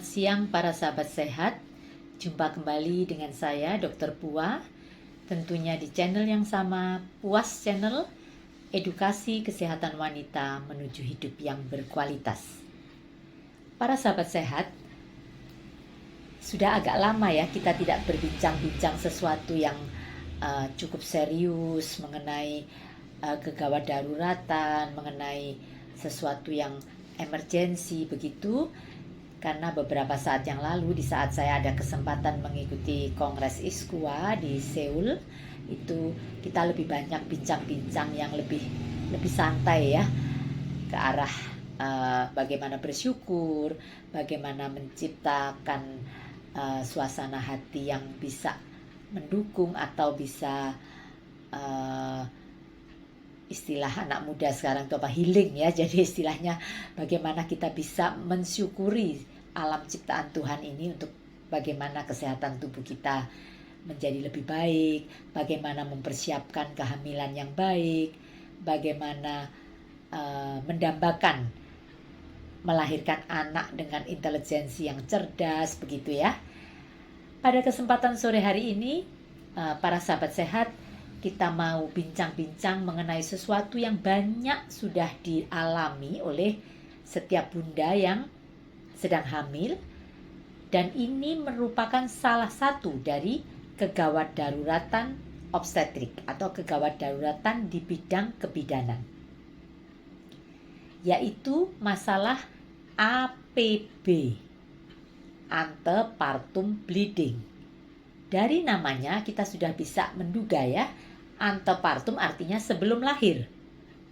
siang para sahabat sehat. Jumpa kembali dengan saya Dr. Pua. Tentunya di channel yang sama, Puas Channel, edukasi kesehatan wanita menuju hidup yang berkualitas. Para sahabat sehat, sudah agak lama ya kita tidak berbincang-bincang sesuatu yang cukup serius mengenai kegawat daruratan, mengenai sesuatu yang emergensi begitu. Karena beberapa saat yang lalu, di saat saya ada kesempatan mengikuti Kongres ISKUA di Seoul, itu kita lebih banyak bincang-bincang yang lebih santai ya, ke arah bagaimana bersyukur, bagaimana menciptakan suasana hati yang bisa mendukung atau bisa istilah anak muda sekarang itu apa, healing ya. Jadi istilahnya bagaimana kita bisa mensyukuri alam ciptaan Tuhan ini untuk bagaimana kesehatan tubuh kita menjadi lebih baik, bagaimana mempersiapkan kehamilan yang baik, bagaimana mendambakan melahirkan anak dengan intelijensi yang cerdas begitu ya. Pada kesempatan sore hari ini, para sahabat sehat, kita mau bincang-bincang mengenai sesuatu yang banyak sudah dialami oleh setiap bunda yang sedang hamil, dan ini merupakan salah satu dari kegawat daruratan obstetrik atau kegawat daruratan di bidang kebidanan, yaitu masalah APB, antepartum bleeding. Dari namanya kita sudah bisa menduga ya, antepartum artinya sebelum lahir,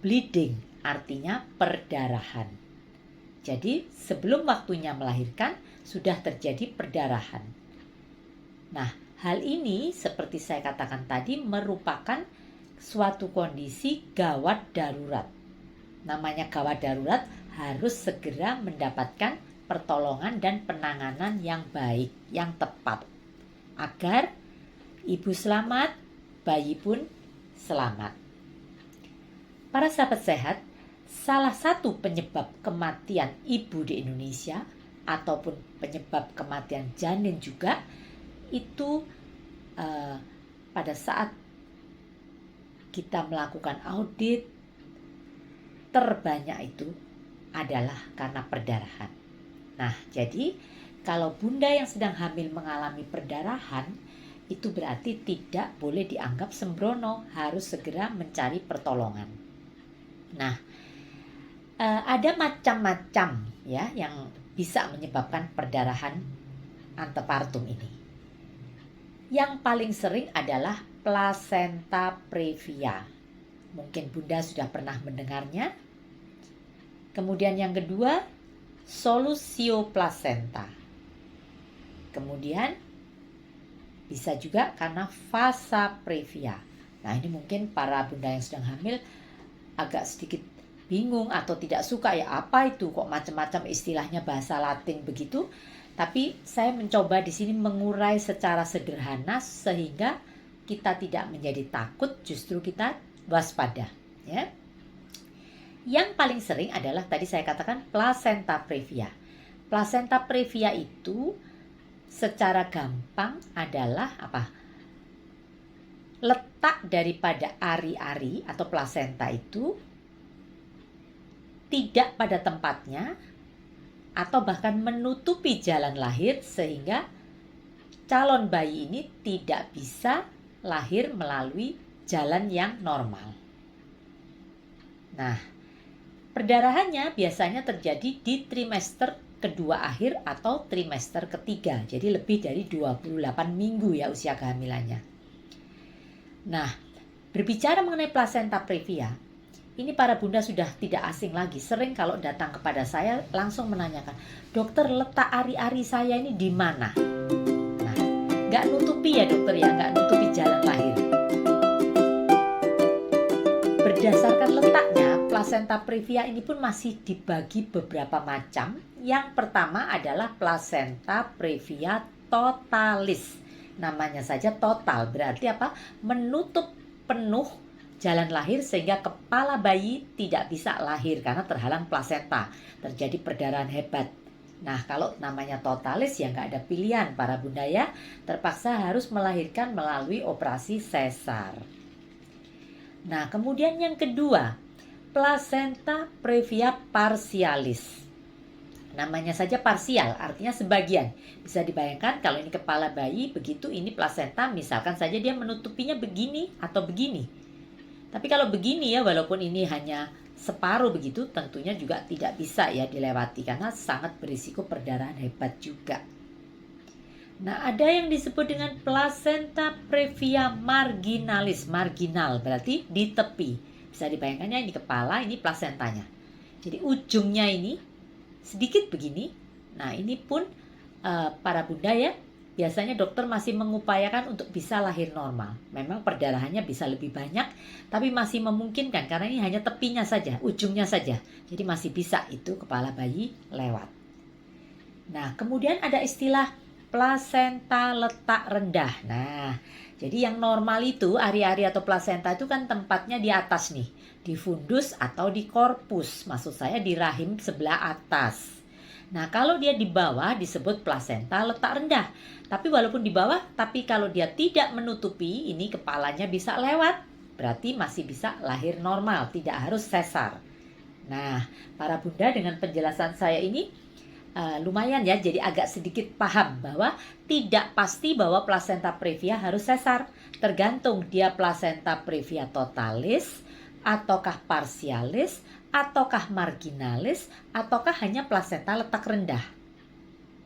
bleeding artinya perdarahan. Jadi sebelum waktunya melahirkan sudah terjadi perdarahan. Nah, hal ini seperti saya katakan tadi merupakan suatu kondisi gawat darurat. Namanya gawat darurat, harus segera mendapatkan pertolongan dan penanganan yang baik, yang tepat, agar ibu selamat, bayi pun selamat. Para sahabat sehat, salah satu penyebab kematian ibu di Indonesia ataupun penyebab kematian janin juga itu pada saat kita melakukan audit, terbanyak itu adalah karena perdarahan. Nah, jadi kalau bunda yang sedang hamil mengalami perdarahan, itu berarti tidak boleh dianggap sembrono, harus segera mencari pertolongan. Nah, ada macam-macam ya yang bisa menyebabkan perdarahan antepartum ini. Yang paling sering adalah placenta previa. Mungkin bunda sudah pernah mendengarnya. Kemudian yang kedua, solusio placenta. Kemudian bisa juga karena vasa previa. Nah, ini mungkin para bunda yang sedang hamil agak sedikit bingung atau tidak suka ya, apa itu kok macam-macam istilahnya bahasa Latin begitu. Tapi saya mencoba di sini mengurai secara sederhana sehingga kita tidak menjadi takut, justru kita waspada ya. Yang paling sering adalah tadi saya katakan placenta previa. Placenta previa itu secara gampang adalah apa? Letak daripada ari-ari atau plasenta itu tidak pada tempatnya atau bahkan menutupi jalan lahir sehingga calon bayi ini tidak bisa lahir melalui jalan yang normal. Nah, perdarahannya biasanya terjadi di trimester kedua akhir atau trimester ketiga. Jadi lebih dari 28 minggu ya usia kehamilannya. Nah, berbicara mengenai placenta previa, ini para bunda sudah tidak asing lagi. Sering kalau datang kepada saya langsung menanyakan, dokter, letak ari-ari saya ini di mana? Nah, nggak nutupi ya dokter ya, nggak nutupi jalan lahir. Berdasarkan letaknya, placenta previa ini pun masih dibagi beberapa macam. Yang pertama adalah placenta previa totalis. Namanya saja total, berarti apa? Menutup penuh jalan lahir sehingga kepala bayi tidak bisa lahir karena terhalang plasenta, terjadi perdarahan hebat. Nah, kalau namanya totalis ya nggak ada pilihan para bunda ya, terpaksa harus melahirkan melalui operasi sesar. Nah, kemudian yang kedua, placenta previa partialis. Namanya saja parsial, artinya sebagian. Bisa dibayangkan kalau ini kepala bayi, begitu ini plasenta, misalkan saja dia menutupinya begini atau begini. Tapi kalau begini ya, walaupun ini hanya separuh begitu, tentunya juga tidak bisa ya dilewati karena sangat berisiko perdarahan hebat juga. Nah, ada yang disebut dengan placenta previa marginalis. Marginal berarti di tepi. Bisa dibayangkan ya, ini kepala, ini plasentanya. Jadi ujungnya ini sedikit begini. Nah, ini pun para bunda ya, biasanya dokter masih mengupayakan untuk bisa lahir normal. Memang perdarahannya bisa lebih banyak, tapi masih memungkinkan karena ini hanya tepinya saja, ujungnya saja. Jadi masih bisa itu kepala bayi lewat. Nah, kemudian ada istilah plasenta letak rendah. Nah, jadi yang normal itu ari-ari atau plasenta itu kan tempatnya di atas nih, di fundus atau di korpus, maksud saya di rahim sebelah atas. Nah, kalau dia di bawah disebut plasenta letak rendah. Tapi walaupun di bawah, tapi kalau dia tidak menutupi, ini kepalanya bisa lewat. Berarti masih bisa lahir normal, tidak harus sesar. Nah, para bunda dengan penjelasan saya ini lumayan ya, jadi agak sedikit paham bahwa tidak pasti bahwa plasenta previa harus sesar. Tergantung dia plasenta previa totalis, ataukah parsialis, ataukah marginalis, ataukah hanya plasenta letak rendah.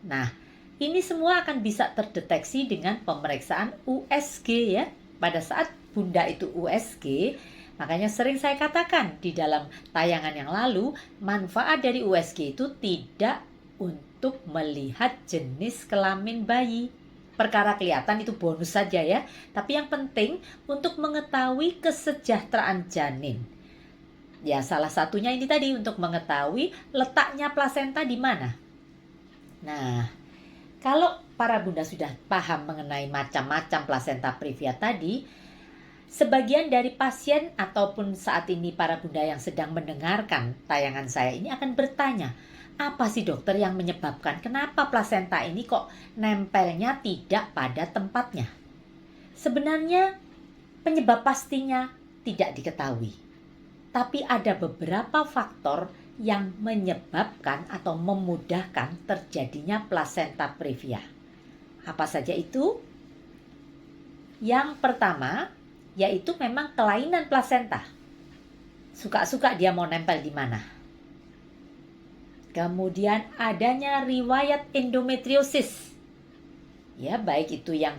Nah, ini semua akan bisa terdeteksi dengan pemeriksaan USG ya. Pada saat bunda itu USG, makanya sering saya katakan di dalam tayangan yang lalu, manfaat dari USG itu tidak untuk melihat jenis kelamin bayi. Perkara kelihatan itu bonus saja ya. Tapi yang penting untuk mengetahui kesejahteraan janin. Ya, salah satunya ini tadi untuk mengetahui letaknya plasenta di mana. Nah, kalau para bunda sudah paham mengenai macam-macam plasenta previa tadi, sebagian dari pasien ataupun saat ini para bunda yang sedang mendengarkan tayangan saya ini akan bertanya, apa sih dokter yang menyebabkan kenapa plasenta ini kok nempelnya tidak pada tempatnya? Sebenarnya penyebab pastinya tidak diketahui. Tapi ada beberapa faktor yang menyebabkan atau memudahkan terjadinya plasenta previa. Apa saja itu? Yang pertama, yaitu memang kelainan plasenta. Suka-suka dia mau nempel di mana. Kemudian adanya riwayat endometriosis. Ya, baik itu yang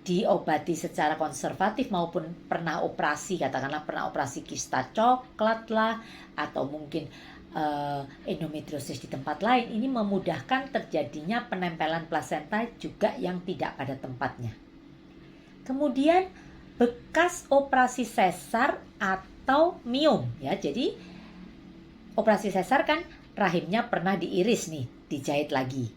diobati secara konservatif maupun pernah operasi, katakanlah pernah operasi kista coklat lah, atau mungkin endometriosis di tempat lain. Ini memudahkan terjadinya penempelan plasenta juga yang tidak pada tempatnya. Kemudian bekas operasi sesar atau miom ya. Jadi operasi sesar kan rahimnya pernah diiris nih, dijahit lagi.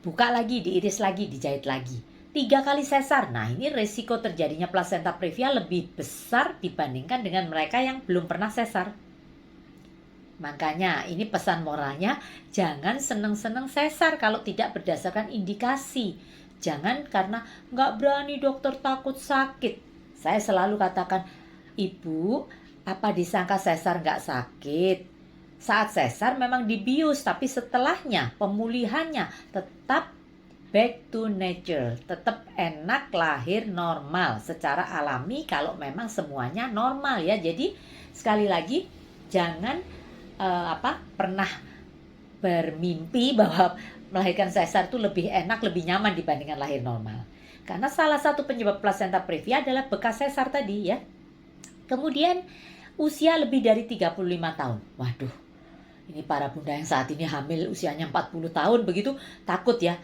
Buka lagi, diiris lagi, dijahit lagi. 3 kali sesar. Nah, ini resiko terjadinya plasenta previa lebih besar dibandingkan dengan mereka yang belum pernah sesar. Makanya ini pesan moralnya, jangan seneng-seneng sesar kalau tidak berdasarkan indikasi. Jangan karena nggak berani dokter takut sakit. Saya selalu katakan, ibu, apa disangka sesar nggak sakit? Saat sesar memang dibius, tapi setelahnya pemulihannya tetap back to nature, tetap enak lahir normal secara alami kalau memang semuanya normal ya. Jadi sekali lagi jangan pernah bermimpi bahwa melahirkan sesar itu lebih enak, lebih nyaman dibandingkan lahir normal. Karena salah satu penyebab plasenta previa adalah bekas sesar tadi ya. Kemudian usia lebih dari 35 tahun. Waduh, ini para bunda yang saat ini hamil usianya 40 tahun begitu, takut ya.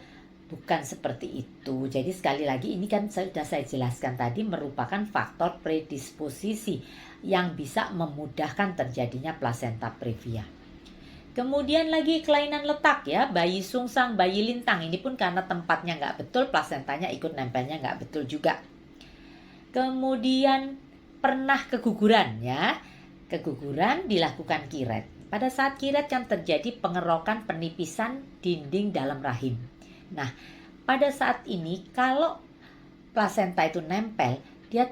Bukan seperti itu. Jadi sekali lagi ini kan sudah saya jelaskan tadi merupakan faktor predisposisi yang bisa memudahkan terjadinya plasenta previa. Kemudian lagi kelainan letak ya, bayi sungsang, bayi lintang. Ini pun karena tempatnya nggak betul, plasentanya ikut nempelnya nggak betul juga. Kemudian pernah keguguran ya. Keguguran dilakukan kiret. Pada saat kiret kan terjadi pengerokan penipisan dinding dalam rahim. Nah, pada saat ini kalau plasenta itu nempel, dia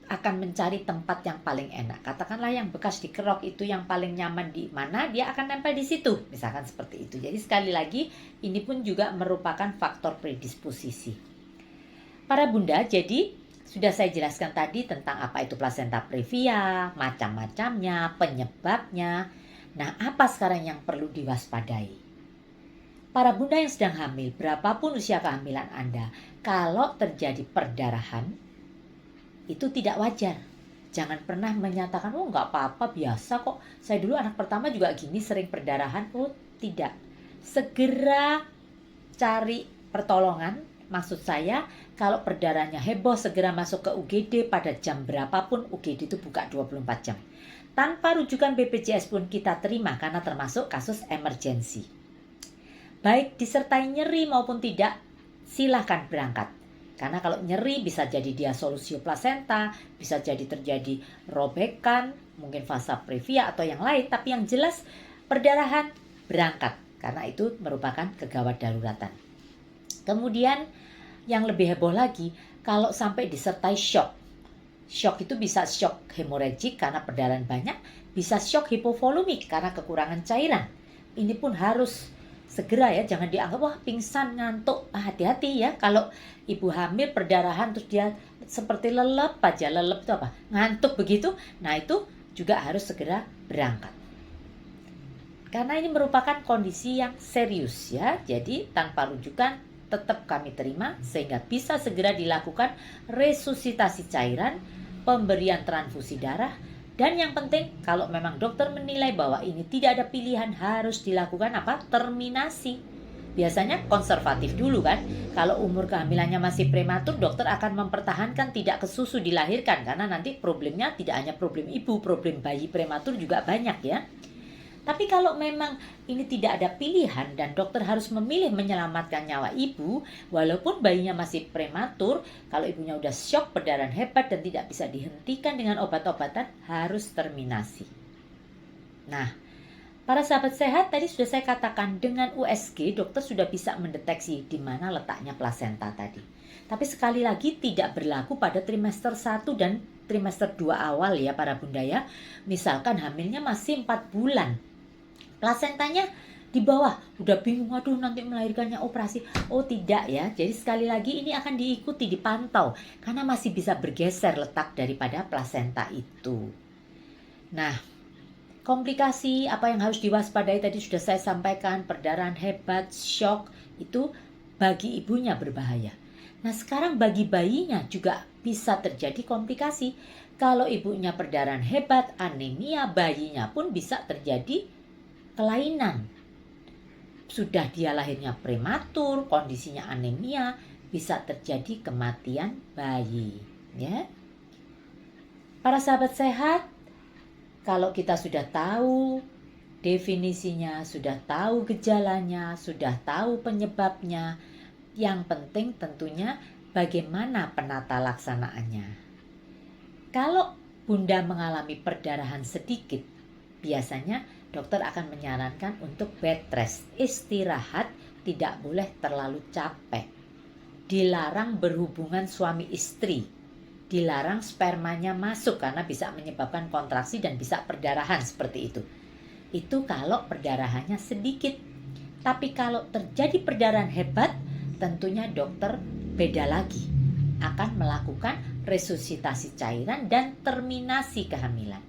akan mencari tempat yang paling enak. Katakanlah yang bekas dikerok itu yang paling nyaman di mana, dia akan nempel di situ. Misalkan seperti itu. Jadi sekali lagi, ini pun juga merupakan faktor predisposisi. Para bunda, jadi sudah saya jelaskan tadi tentang apa itu plasenta previa, macam-macamnya, penyebabnya. Nah, apa sekarang yang perlu diwaspadai? Para bunda yang sedang hamil, berapapun usia kehamilan Anda, kalau terjadi perdarahan, itu tidak wajar. Jangan pernah menyatakan, oh nggak apa-apa, biasa kok. Saya dulu anak pertama juga gini, sering perdarahan. Oh tidak. Segera cari pertolongan. Maksud saya, kalau perdarahannya heboh, segera masuk ke UGD pada jam berapapun. UGD itu buka 24 jam. Tanpa rujukan BPJS pun kita terima karena termasuk kasus emergensi. Baik disertai nyeri maupun tidak, silahkan berangkat. Karena kalau nyeri bisa jadi dia solusio plasenta, bisa jadi terjadi robekan, mungkin fasa previa atau yang lain. Tapi yang jelas perdarahan, berangkat. Karena itu merupakan kegawat daruratan. Kemudian yang lebih heboh lagi, kalau sampai disertai shock. Shock itu bisa shock hemoragik karena perdarahan banyak, bisa shock hipovolumik karena kekurangan cairan. Ini pun harus segera ya, jangan dianggap wah pingsan, ngantuk. Hati-hati ya, kalau ibu hamil perdarahan terus dia seperti lelep aja. Lelep itu apa? Ngantuk begitu. Nah itu juga harus segera berangkat. Karena ini merupakan kondisi yang serius ya. Jadi tanpa rujukan tetap kami terima sehingga bisa segera dilakukan resusitasi cairan, pemberian transfusi darah. Dan yang penting, kalau memang dokter menilai bahwa ini tidak ada pilihan, harus dilakukan apa? Terminasi. Biasanya konservatif dulu kan. Kalau umur kehamilannya masih prematur, dokter akan mempertahankan tidak ke susu dilahirkan. Karena nanti problemnya tidak hanya problem ibu, problem bayi prematur juga banyak ya. Tapi kalau memang ini tidak ada pilihan dan dokter harus memilih menyelamatkan nyawa ibu, walaupun bayinya masih prematur, kalau ibunya udah shock, perdarahan hebat dan tidak bisa dihentikan dengan obat-obatan, harus terminasi. Nah, para sahabat sehat, tadi sudah saya katakan dengan USG, dokter sudah bisa mendeteksi di mana letaknya plasenta tadi. Tapi sekali lagi tidak berlaku pada trimester 1 dan trimester 2 awal ya para bunda ya. Misalkan hamilnya masih 4 bulan. Plasentanya di bawah, udah bingung, aduh nanti melahirkannya operasi. Oh tidak ya, jadi sekali lagi ini akan diikuti, dipantau. Karena masih bisa bergeser letak daripada plasenta itu. Nah, komplikasi apa yang harus diwaspadai tadi sudah saya sampaikan, perdarahan hebat, shock, itu bagi ibunya berbahaya. Nah sekarang bagi bayinya juga bisa terjadi komplikasi. Kalau ibunya perdarahan hebat, anemia, bayinya pun bisa terjadi kelainan. Sudah dia lahirnya prematur, kondisinya anemia, bisa terjadi kematian bayi. Ya. Para sahabat sehat, kalau kita sudah tahu definisinya, sudah tahu gejalanya, sudah tahu penyebabnya, yang penting tentunya bagaimana penata laksanaannya. Kalau bunda mengalami perdarahan sedikit, biasanya dokter akan menyarankan untuk bed rest, istirahat, tidak boleh terlalu capek. Dilarang berhubungan suami istri, dilarang spermanya masuk karena bisa menyebabkan kontraksi dan bisa perdarahan seperti itu. Itu kalau perdarahannya sedikit. Tapi kalau terjadi perdarahan hebat, tentunya dokter beda lagi. Akan melakukan resusitasi cairan dan terminasi kehamilan.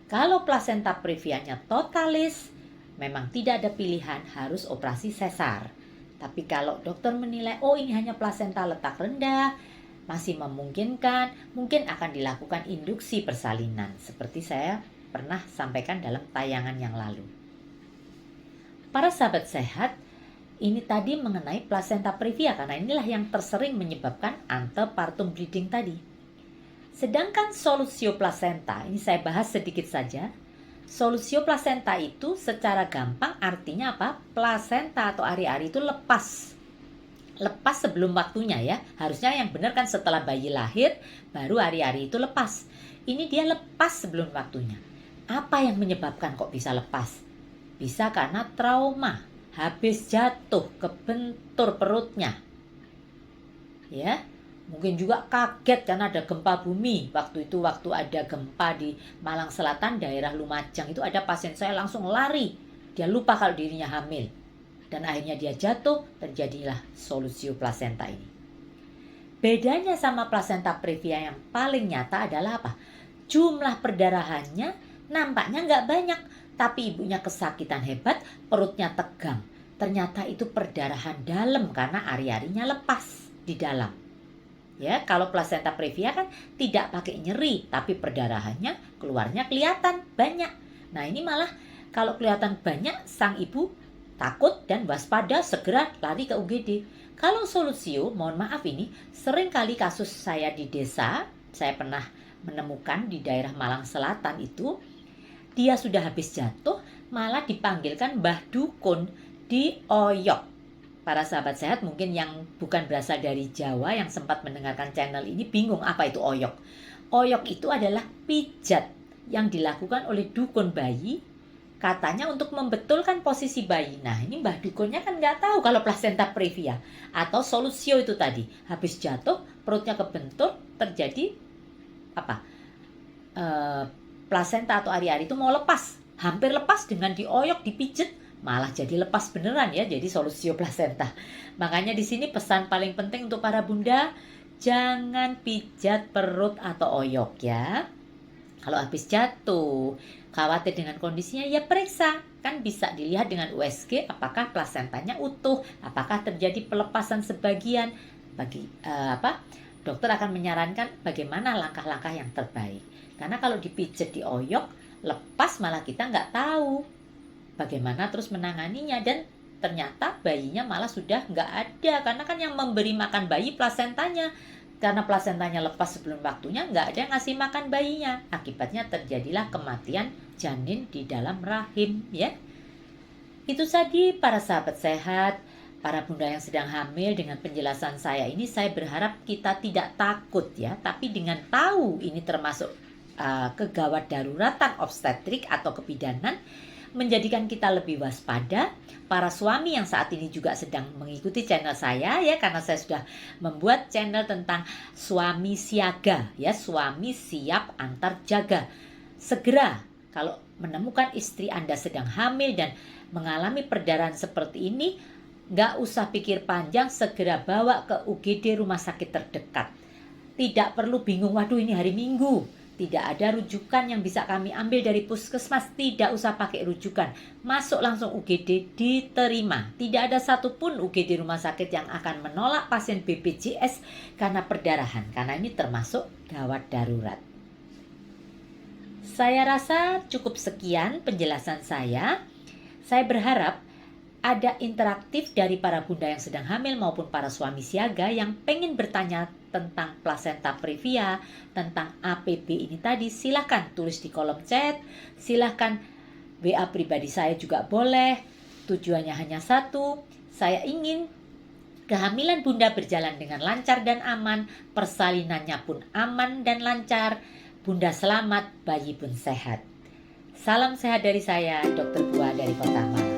Kalau plasenta previanya totalis, memang tidak ada pilihan, harus operasi sesar. Tapi kalau dokter menilai, oh ini hanya plasenta letak rendah, masih memungkinkan, mungkin akan dilakukan induksi persalinan. Seperti saya pernah sampaikan dalam tayangan yang lalu. Para sahabat sehat, ini tadi mengenai plasenta previa, karena inilah yang tersering menyebabkan antepartum bleeding tadi. Sedangkan solusio plasenta, ini saya bahas sedikit saja. Solusio plasenta itu secara gampang artinya apa? Plasenta atau ari-ari itu lepas. Lepas sebelum waktunya ya. Harusnya yang benar kan setelah bayi lahir, baru ari-ari itu lepas. Ini dia lepas sebelum waktunya. Apa yang menyebabkan kok bisa lepas? bisa karena trauma, habis jatuh, kebentur perutnya. Ya, mungkin juga kaget karena ada gempa bumi. Waktu ada gempa di Malang Selatan, daerah Lumajang, itu ada pasien saya langsung lari. Dia lupa kalau dirinya hamil. Dan akhirnya dia jatuh, terjadilah solusio plasenta ini. Bedanya sama plasenta previa yang paling nyata adalah apa? Jumlah perdarahannya nampaknya nggak banyak, tapi ibunya kesakitan hebat, perutnya tegang. Ternyata itu perdarahan dalam karena ari-arinya lepas di dalam. Ya, kalau plasenta previa kan tidak pakai nyeri, tapi perdarahannya keluarnya kelihatan banyak. Nah, ini malah kalau kelihatan banyak, sang ibu takut dan waspada, segera lari ke UGD. Kalau solusio, mohon maaf ini, sering kali kasus saya di desa, saya pernah menemukan di daerah Malang Selatan itu, dia sudah habis jatuh, malah dipanggilkan Mbah Dukun, dioyok. Para sahabat sehat mungkin yang bukan berasal dari Jawa, yang sempat mendengarkan channel ini bingung apa itu oyok. Oyok itu adalah pijat yang dilakukan oleh dukun bayi, katanya untuk membetulkan posisi bayi. Nah, ini Mbah Dukunnya kan nggak tahu kalau plasenta previa atau solusio itu tadi. Habis jatuh, perutnya kebentur, terjadi apa? Plasenta atau ari-ari itu mau lepas. Hampir lepas dengan dioyok, dipijet. Malah jadi lepas beneran ya, jadi solusio plasenta. Makanya di sini pesan paling penting untuk para bunda, jangan pijat perut atau oyok ya. Kalau habis jatuh, khawatir dengan kondisinya, ya periksa. Kan bisa dilihat dengan USG apakah plasentanya utuh, apakah terjadi pelepasan sebagian. Dokter akan menyarankan bagaimana langkah-langkah yang terbaik. Karena kalau dipijat, dioyok, lepas malah kita nggak tahu bagaimana terus menanganinya. Dan ternyata bayinya malah sudah nggak ada. Karena kan yang memberi makan bayi plasentanya. Karena plasentanya lepas sebelum waktunya, nggak ada yang ngasih makan bayinya. Akibatnya terjadilah kematian janin di dalam rahim, ya. Itu tadi para sahabat sehat, para bunda yang sedang hamil. Dengan penjelasan saya ini, saya berharap kita tidak takut ya. Tapi dengan tahu ini termasuk kegawat daruratan obstetrik atau kebidanan, menjadikan kita lebih waspada. Para suami yang saat ini juga sedang mengikuti channel saya ya, karena saya sudah membuat channel tentang suami siaga ya, suami siap antar jaga. Segera kalau menemukan istri Anda sedang hamil dan mengalami perdarahan seperti ini, nggak usah pikir panjang, segera bawa ke UGD rumah sakit terdekat. Tidak perlu bingung, waduh ini hari Minggu, tidak ada rujukan yang bisa kami ambil dari puskesmas. Tidak usah pakai rujukan. Masuk langsung UGD, diterima. Tidak ada satupun UGD rumah sakit yang akan menolak pasien BPJS karena perdarahan. Karena ini termasuk gawat darurat. Saya rasa cukup sekian penjelasan saya. Saya berharap ada interaktif dari para bunda yang sedang hamil maupun para suami siaga yang pengen bertanya tentang plasenta previa, tentang APB ini tadi. Silahkan tulis di kolom chat, silahkan WA pribadi saya juga boleh. Tujuannya hanya satu, saya ingin kehamilan bunda berjalan dengan lancar dan aman, persalinannya pun aman dan lancar, bunda selamat, bayi pun sehat. Salam sehat dari saya, Dr. Bua dari Kota Malang.